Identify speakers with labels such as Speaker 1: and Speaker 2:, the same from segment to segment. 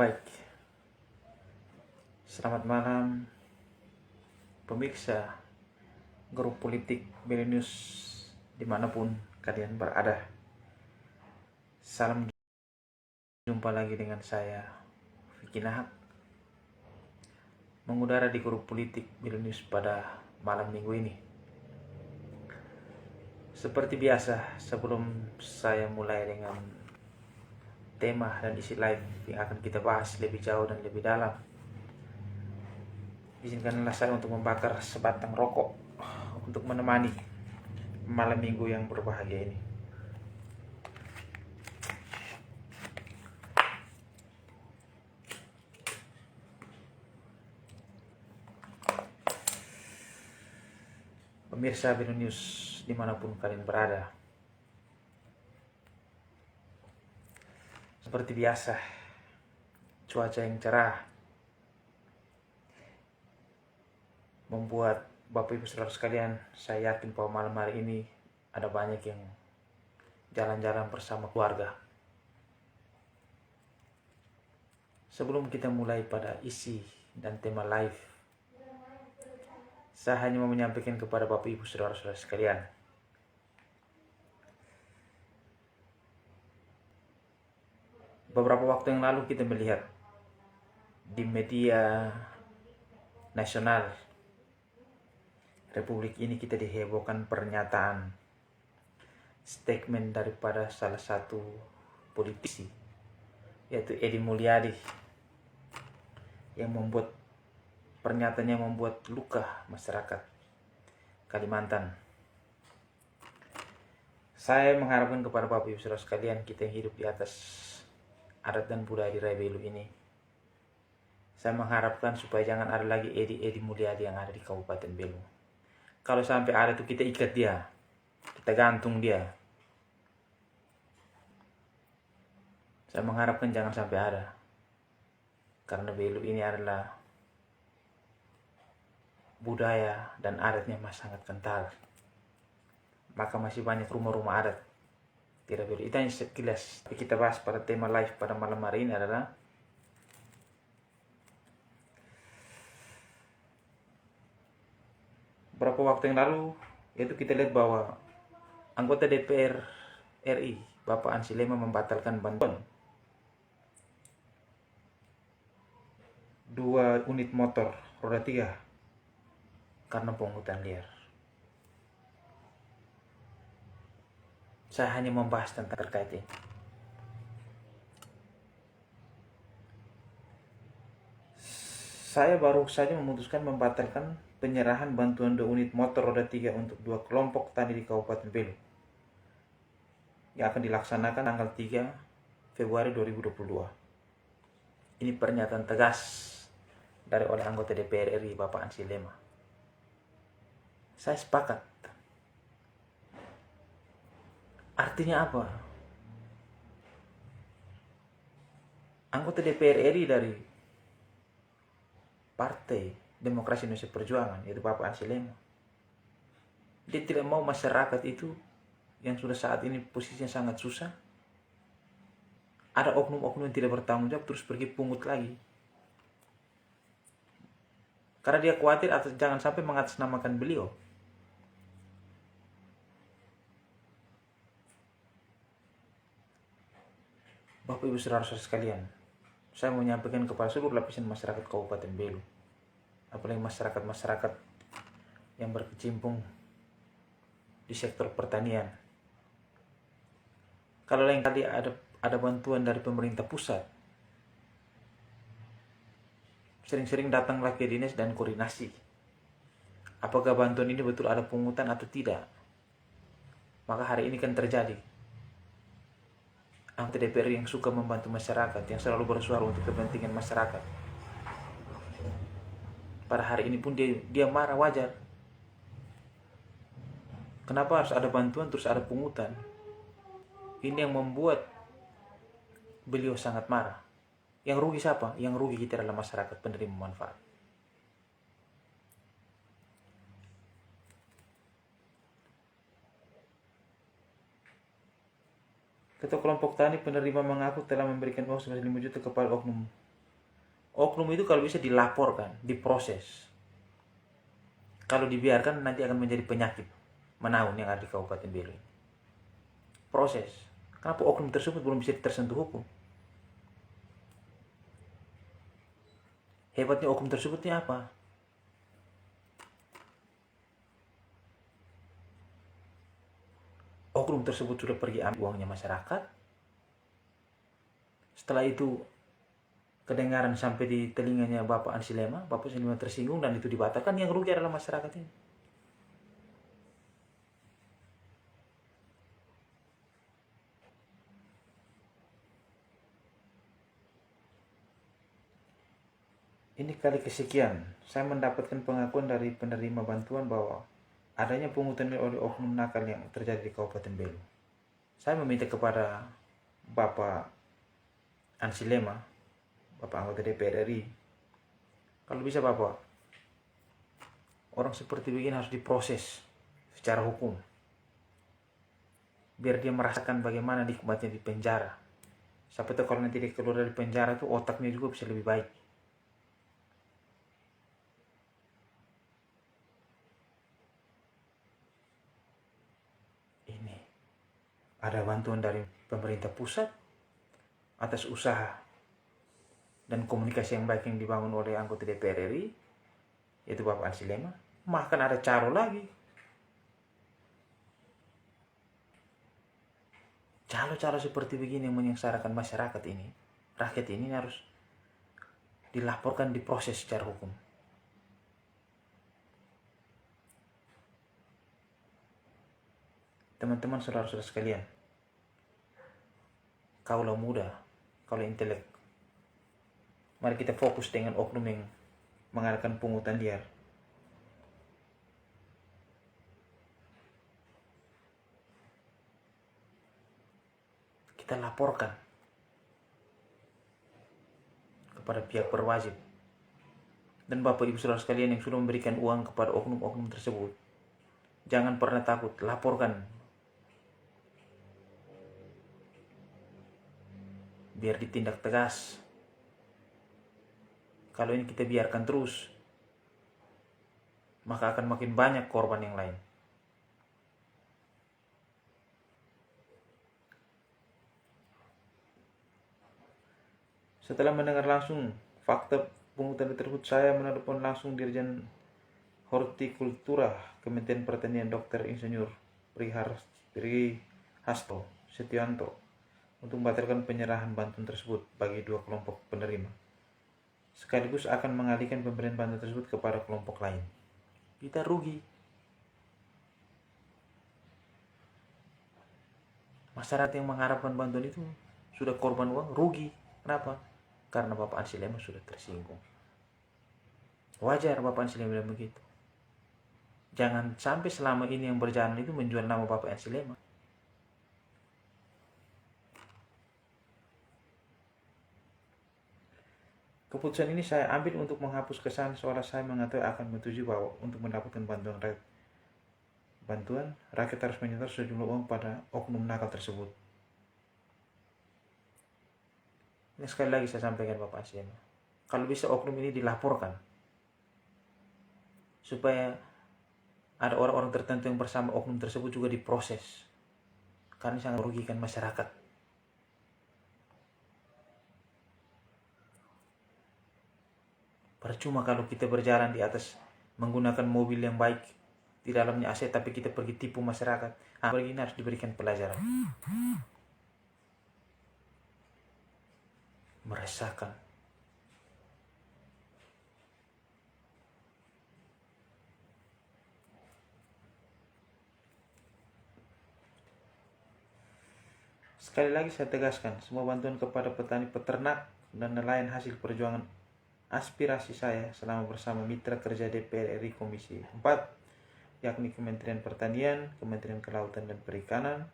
Speaker 1: Baik, selamat malam pemirsa grup politik Belenius dimanapun kalian berada. Salam jumpa lagi dengan saya, Vicky Nahak, mengudara di grup politik Belenius pada malam minggu ini. Seperti biasa, sebelum saya mulai dengan tema dan isi live yang akan kita bahas lebih jauh dan lebih dalam, izinkanlah saya untuk membakar sebatang rokok untuk menemani malam minggu yang berbahagia ini. Pemirsa Belenius dimanapun kalian berada, seperti biasa, cuaca yang cerah membuat Bapak Ibu Saudara sekalian, saya yakin bahwa malam hari ini ada banyak yang jalan-jalan bersama keluarga. Sebelum kita mulai pada isi dan tema live, saya hanya mau menyampaikan kepada Bapak Ibu Saudara-saudara sekalian, beberapa waktu yang lalu kita melihat di media nasional Republik ini kita dihebohkan pernyataan statement daripada salah satu politisi, yaitu Edi Mulyadi, yang membuat pernyataannya membuat luka masyarakat Kalimantan. Saya mengharapkan kepada Bapak Ibu Saudara sekalian, kita yang hidup di atas adat dan budaya di Rai Belu ini, saya mengharapkan supaya jangan ada lagi Edi Mulyadi yang ada di Kabupaten Belu. Kalau sampai ada tuh, kita ikat dia, kita gantung dia. Saya mengharapkan jangan sampai ada, karena Belu ini adalah budaya dan adatnya masih sangat kental. Maka masih banyak rumah-rumah adat di Rai Belu. Itu hanya sekilas. Kita bahas pada tema live pada malam hari ini adalah beberapa waktu yang lalu itu kita lihat bahwa anggota DPR RI Bapak Ansi Lema membatalkan bantuan 2 unit motor roda 3 karena pungutan liar. Saya hanya membahas tentang terkait ini. Saya baru saja memutuskan membatalkan penyerahan bantuan 2 unit motor roda 3 untuk 2 kelompok tani di Kabupaten Belu yang akan dilaksanakan tanggal 3 Februari 2022. Ini pernyataan tegas dari oleh anggota DPR RI Bapak Ansi Lema. Saya sepakat. Artinya apa? Anggota DPR RI dari Partai Demokrasi Indonesia Perjuangan, yaitu Bapak Ansi Lema, dia tidak mau masyarakat itu yang sudah saat ini posisinya sangat susah, ada oknum-oknum yang tidak bertanggung jawab terus pergi pungut lagi. Karena dia khawatir atau jangan sampai mengatasnamakan beliau. Bapak Ibu Saudara-saudara sekalian, saya mau menyampaikan kepada seluruh lapisan masyarakat Kabupaten Belu, apalagi masyarakat-masyarakat yang berkecimpung di sektor pertanian. Kalau lain kali ada bantuan dari pemerintah pusat, sering-sering datanglah ke dinas dan koordinasi. Apakah bantuan ini betul ada pungutan atau tidak? Maka hari ini kan terjadi. Anggota DPR yang suka membantu masyarakat, yang selalu bersuara untuk kepentingan masyarakat, pada hari ini pun dia marah, wajar. Kenapa harus ada bantuan terus ada pungutan? Ini yang membuat beliau sangat marah. Yang rugi siapa? Yang rugi kita adalah masyarakat penerima manfaat. Ketua kelompok tani penerima mengaku telah memberikan uang sebesar 5 juta kepada oknum Oknum itu kalau bisa dilaporkan, diproses. Kalau dibiarkan nanti akan menjadi penyakit menaun yang ada di Kabupaten Belu. Proses. Kenapa oknum tersebut belum bisa tersentuh hukum? Hebatnya oknum tersebutnya apa? Oknum tersebut sudah pergi ambil uangnya masyarakat. Setelah itu kedengaran sampai di telinganya Bapak Ansilema, Bapak Ansilema tersinggung dan itu dibatalkan, yang rugi adalah masyarakat ini. Ini kali kesekian saya mendapatkan pengakuan dari penerima bantuan bahwa adanya pungutan oleh oknum nakal yang terjadi di Kabupaten Belu. Saya meminta kepada Bapak Ansilema, Bapak anggota DPR RI, kalau bisa Bapak, orang seperti begini harus diproses secara hukum. Biar dia merasakan bagaimana nikmatnya di penjara. Sampai tahu kalau nanti dia keluar dari penjara itu otaknya juga bisa lebih baik. Ini ada bantuan dari pemerintah pusat atas usaha dan komunikasi yang baik yang dibangun oleh anggota DPR RI, yaitu Bapak Ansilema. Bahkan ada caro lagi. Calo-calo seperti begini yang menyengsarakan masyarakat ini, rakyat ini harus dilaporkan, diproses secara hukum. Teman-teman, saudara-saudara sekalian, kaulah muda, kaulah intelek, mari kita fokus dengan oknum yang mengadakan pungutan liar. Kita laporkan kepada pihak berwajib. Dan Bapak Ibu Saudara sekalian yang sudah memberikan uang kepada oknum-oknum tersebut, jangan pernah takut, laporkan. Biar ditindak tegas. Kalau ini kita biarkan terus, maka akan makin banyak korban yang lain. Setelah mendengar langsung fakta pungutan tersebut, saya menelpon langsung Dirjen Hortikultura Kementerian Pertanian Dr. Insinyur Prihasto Setianto untuk membatalkan penyerahan bantuan tersebut bagi dua kelompok penerima, sekaligus akan mengalihkan pemberian bantuan tersebut kepada kelompok lain. Kita rugi. Masyarakat yang mengharapkan bantuan itu sudah korban uang, rugi. Kenapa? Karena Bapak Ansilema sudah tersinggung. Wajar Bapak Ansilema bilang begitu. Jangan sampai selama ini yang berjalan itu menjual nama Bapak Ansilema. Keputusan ini saya ambil untuk menghapus kesan seolah saya mengatakan akan menuju bahwa untuk mendapatkan bantuan rakyat harus menyetor sejumlah uang pada oknum nakal tersebut. Ini sekali lagi saya sampaikan Bapak Ansilema, kalau bisa oknum ini dilaporkan supaya ada orang-orang tertentu yang bersama oknum tersebut juga diproses, karena sangat merugikan masyarakat. Percuma kalau kita berjalan di atas menggunakan mobil yang baik, di dalamnya AC, tapi kita pergi tipu masyarakat. Begini harus diberikan pelajaran. Meresahkan. Sekali lagi saya tegaskan, semua bantuan kepada petani, peternak, dan nelayan hasil perjuangan aspirasi saya selama bersama mitra kerja DPR RI Komisi 4, yakni Kementerian Pertanian, Kementerian Kelautan dan Perikanan,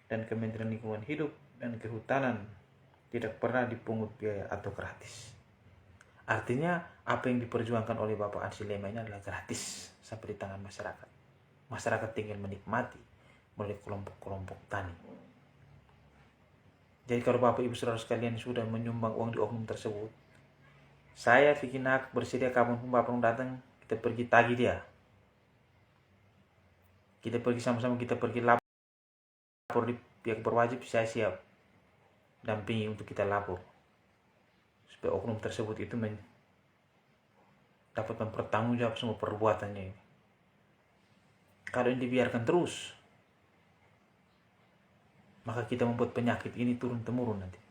Speaker 1: dan Kementerian Lingkungan Hidup dan Kehutanan, tidak pernah dipungut biaya atau gratis. Artinya apa yang diperjuangkan oleh Bapak Ansilema ini adalah gratis sampai di tangan masyarakat. Masyarakat tinggal menikmati melalui kelompok-kelompok tani. Jadi kalau Bapak Ibu Saudara sekalian sudah menyumbang uang di oknum tersebut, Saya Vicky Nak bersedia kapanpun Bapak datang, kita pergi tagih dia. Kita pergi sama-sama, kita pergi lapor di pihak berwajib, saya siap dampingi untuk kita lapor. Supaya oknum tersebut itu dapat mempertanggungjawab semua perbuatannya ini. Kalau ini dibiarkan terus, maka kita membuat penyakit ini turun-temurun nanti.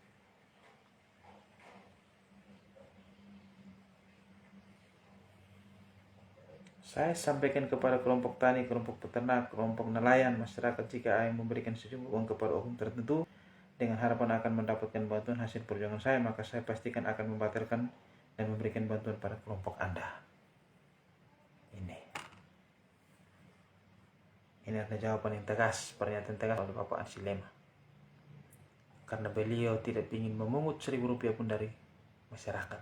Speaker 1: Saya sampaikan kepada kelompok tani, kelompok peternak, kelompok nelayan, masyarakat jika yang memberikan sejumlah uang kepada oknum tertentu dengan harapan akan mendapatkan bantuan hasil perjuangan saya, maka saya pastikan akan membatalkan dan memberikan bantuan pada kelompok Anda. Ini adalah jawaban yang tegas, pernyataan tegas oleh Bapak Ansi Lema. Karena beliau tidak ingin memungut Rp1.000 pun dari masyarakat.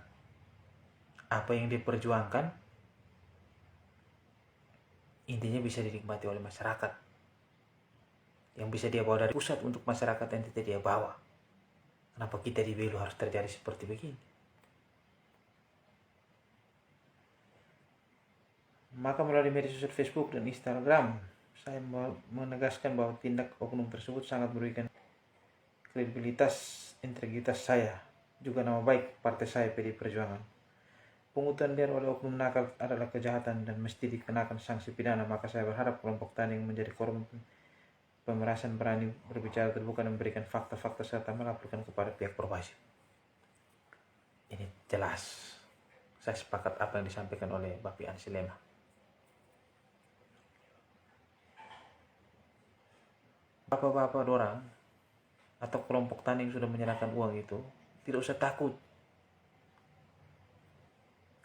Speaker 1: Apa yang dia perjuangkan, intinya bisa dinikmati oleh masyarakat. Yang bisa dia bawa dari pusat untuk masyarakat yang tidak dia bawa. Kenapa kita di Belu harus terjadi seperti begini? Maka melalui media sosial Facebook dan Instagram, saya menegaskan bahwa tindak oknum tersebut sangat merugikan kredibilitas, integritas saya, juga nama baik partai saya PDI Perjuangan. Pungutan liar oleh oknum nakal adalah kejahatan dan mesti dikenakan sanksi pidana, maka saya berharap kelompok tani yang menjadi korban pemerasan berani berbicara terbuka dan memberikan fakta-fakta serta melaporkan kepada pihak berwajib. Ini jelas. Saya sepakat apa yang disampaikan oleh Bapak Ansi Lema. Bapak-bapak dorang atau kelompok tani yang sudah menyerahkan uang itu tidak usah takut,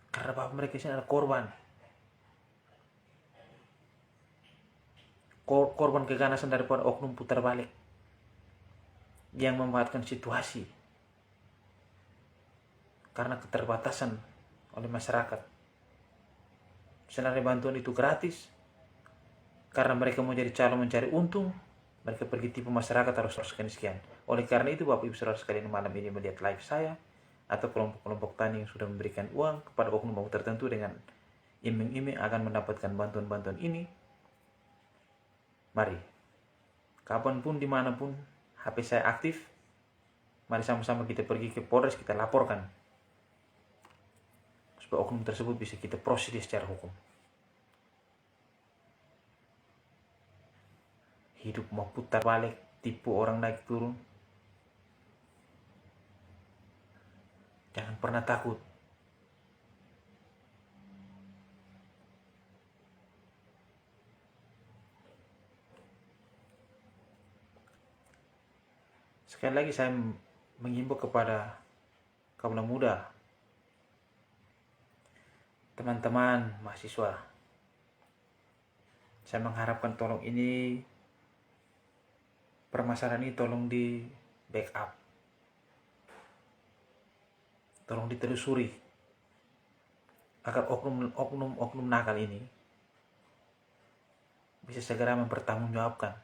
Speaker 1: karena bapak mereka ini adalah korban keganasan daripada oknum putar balik yang memanfaatkan situasi karena keterbatasan oleh masyarakat. Sebenarnya bantuan itu gratis, karena mereka mau jadi calon mencari untung, mereka pergi tipu masyarakat harus sekian. Oleh karena itu Bapak Ibu Saudara sekalian, malam ini melihat live saya atau kelompok-kelompok tani yang sudah memberikan uang kepada oknum tertentu dengan iming-iming akan mendapatkan bantuan-bantuan ini, mari, kapanpun dimanapun HP saya aktif, mari sama-sama kita pergi ke Polres, kita laporkan supaya oknum tersebut bisa kita proses secara hukum. Hidup mau putar balik, tipu orang naik turun. Jangan pernah takut. Sekali lagi saya menghimbau kepada kaum muda, teman-teman mahasiswa. Saya mengharapkan tolong ini, permasalahan ini tolong di backup, tolong ditelusuri agar oknum nakal ini bisa segera mempertanggungjawabkan.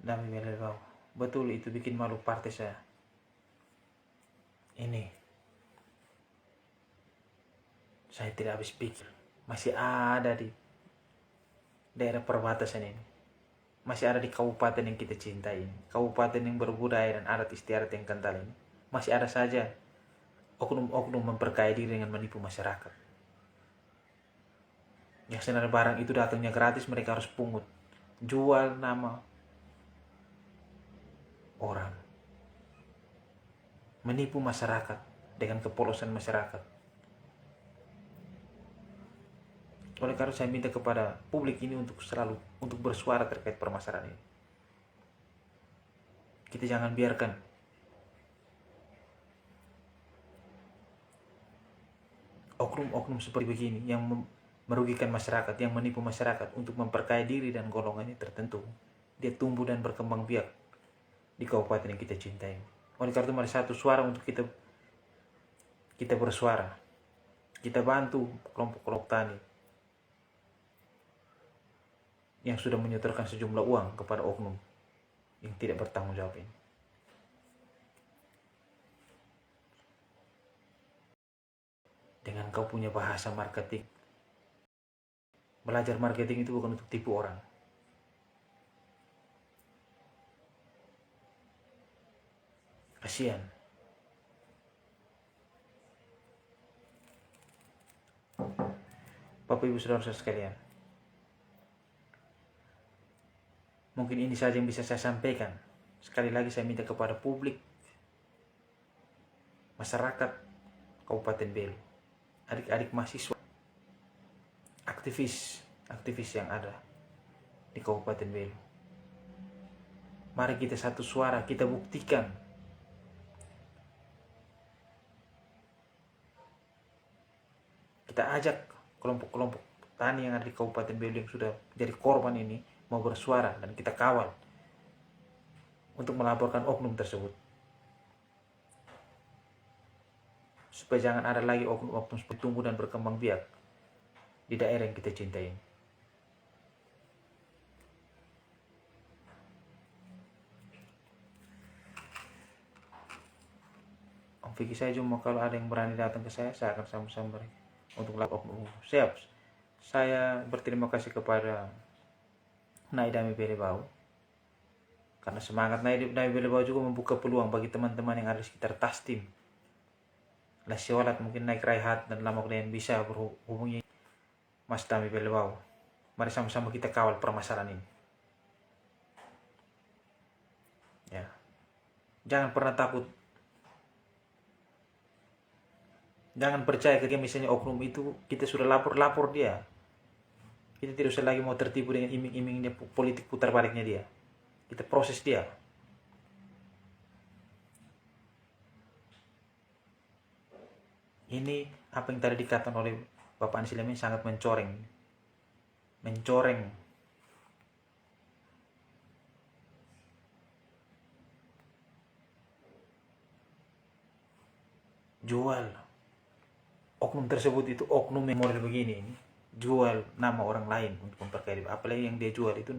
Speaker 1: Dami bau, betul itu bikin malu partai saya. Ini saya tidak habis pikir. Masih ada di daerah perbatasan ini, masih ada di kabupaten yang kita cintai ini, kabupaten yang berbudaya dan adat istiadat yang kental ini, masih ada saja oknum-oknum memperkaya diri dengan menipu masyarakat. Yang sebenarnya barang itu datangnya gratis, mereka harus pungut, jual nama orang, menipu masyarakat dengan kepolosan masyarakat. Oleh karena saya minta kepada publik ini untuk bersuara terkait permasalahan ini. Kita jangan biarkan oknum-oknum seperti begini yang merugikan masyarakat, yang menipu masyarakat untuk memperkaya diri dan golongannya tertentu, dia tumbuh dan berkembang biak di kabupaten yang kita cintai. Oleh karena itu mari satu suara untuk kita bersuara. Kita bantu kelompok-kelompok tani yang sudah menyetorkan sejumlah uang kepada oknum yang tidak bertanggung jawab ini. Dengan kau punya bahasa marketing, belajar marketing itu bukan untuk tipu orang. Kasihan. Bapak Ibu Saudara-saudara sekalian, mungkin ini saja yang bisa saya sampaikan. Sekali lagi saya minta kepada publik, masyarakat Kabupaten Belu, adik-adik mahasiswa, aktivis yang ada di Kabupaten Belu. Mari kita satu suara, kita buktikan kita ajak kelompok-kelompok tani yang ada di Kabupaten Belu yang sudah jadi korban ini mau bersuara, dan kita kawal untuk melaporkan oknum tersebut, supaya jangan ada lagi oknum bertumbuh dan berkembang biak di daerah yang kita cintai. Om Vicky saya cuma kalau ada yang berani datang ke saya akan sama-sama mereka untuk melakukan oknum. Siap. Saya berterima kasih kepada Naidami Belebau, karena semangat Naidami Belebau juga membuka peluang bagi teman-teman yang ada di sekitar Tastim, Lasiolat, mungkin naik Raihat dan lama kalian bisa berhubungi Mas Dami Belebau. Mari sama-sama kita kawal permasalahan ini. Ya. Jangan pernah takut. Jangan percaya ketika misalnya oknum itu kita sudah lapor dia. Kita tidak usah lagi mau tertipu dengan iming-imingnya politik putar baliknya dia. Kita proses dia. Ini apa yang tadi dikatakan oleh Bapak Anies Ilham sangat mencoreng. Jual oknum tersebut, itu oknum yang model begini ini, jual nama orang lain untuk memperkaya. Apalagi yang dia jual itu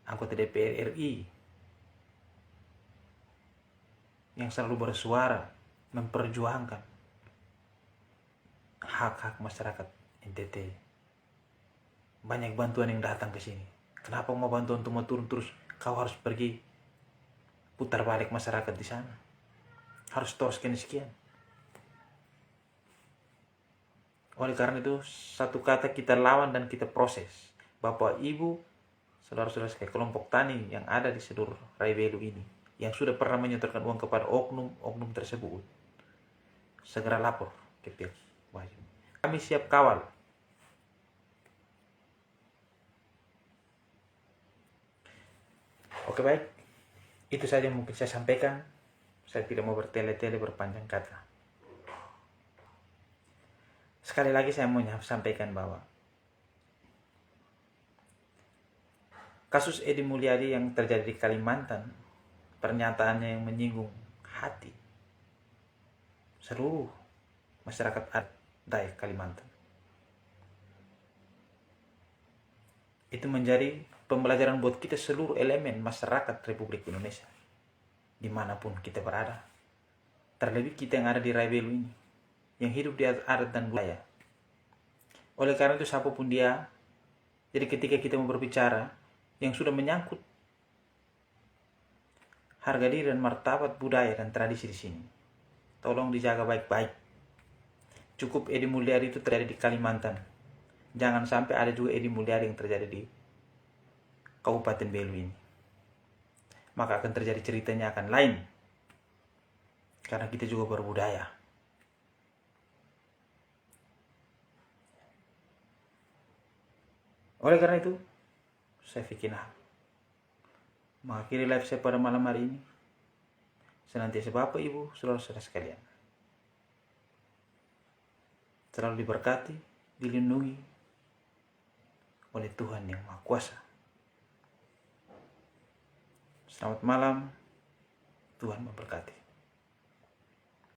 Speaker 1: anggota DPR RI yang selalu bersuara memperjuangkan hak-hak masyarakat NTT. Banyak bantuan yang datang ke sini. Kenapa mau bantuan untuk mau turun terus? Kau harus pergi putar balik masyarakat di sana. Harus torsekan sekian. Oleh karena itu, satu kata kita lawan dan kita proses. Bapak, Ibu, saudara-saudara sekalian, kelompok tani yang ada di seluruh Rai Belu ini, yang sudah pernah menyetorkan uang kepada oknum tersebut, segera lapor ke pihak wajib. Kami siap kawal. Oke, baik. Itu saja yang mungkin saya sampaikan. Saya tidak mau bertele-tele berpanjang kata. Sekali lagi saya mau sampaikan bahwa kasus Edi Mulyadi yang terjadi di Kalimantan, pernyataannya yang menyinggung hati seluruh masyarakat adat Dayak Kalimantan. Itu menjadi pembelajaran buat kita seluruh elemen masyarakat Republik Indonesia, dimanapun kita berada. Terlebih kita yang ada di Rai Belu ini, yang hidup di adat dan budaya. Oleh karena itu siapapun dia, jadi ketika kita mau berbicara yang sudah menyangkut harga diri dan martabat budaya dan tradisi di sini, tolong dijaga baik-baik. Cukup Edi Mulyadi itu terjadi di Kalimantan. Jangan sampai ada juga Edi Mulyadi yang terjadi di Kabupaten Belu ini. Maka akan terjadi ceritanya akan lain. Karena kita juga berbudaya. Oleh karena itu, saya Vicky mengakhiri live saya pada malam hari ini. Senantiasa Bapak, Ibu, saudara-saudara sekalian selalu diberkati, dilindungi oleh Tuhan yang Maha Kuasa. Selamat malam, Tuhan memberkati.